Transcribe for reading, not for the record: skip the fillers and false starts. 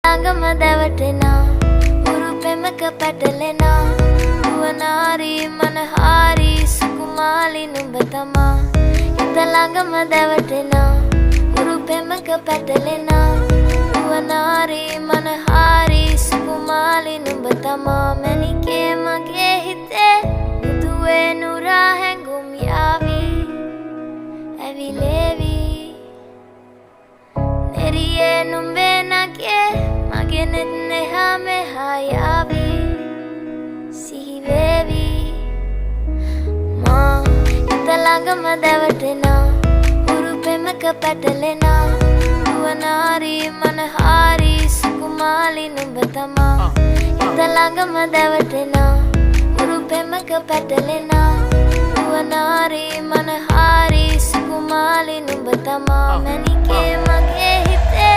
ළඟම දැවටෙනා උරුපෙමක පැටලෙනා නුවනාරි මනහාරි සුකුමාලි නුඹ තමා හිත ළඟම දැවටෙනා උරුපෙමක පැටලෙනා නුවනාරි මනහාරි සුකුමාලි නුඹ තමා මැණිකේ මගේ හිතේ මුදුවේ නුරා හැඟුම් යාවි ඇවිලේවි නෙරියේ නුඹේ නගේ මගේ නෙත් neha meha yavi sihivevi ma හිත ළඟම දැවටෙනා උරුපෙමක පැටලෙනා නුවනාරි මනහාරි සුකුමාලි නුඹ තමා හිත ළඟම දැවටෙනා උරුපෙමක පැටලෙනා නුවනාරි මනහාරි සුකුමාලි නුඹ තමා මැණිකේ මගේ හිතේ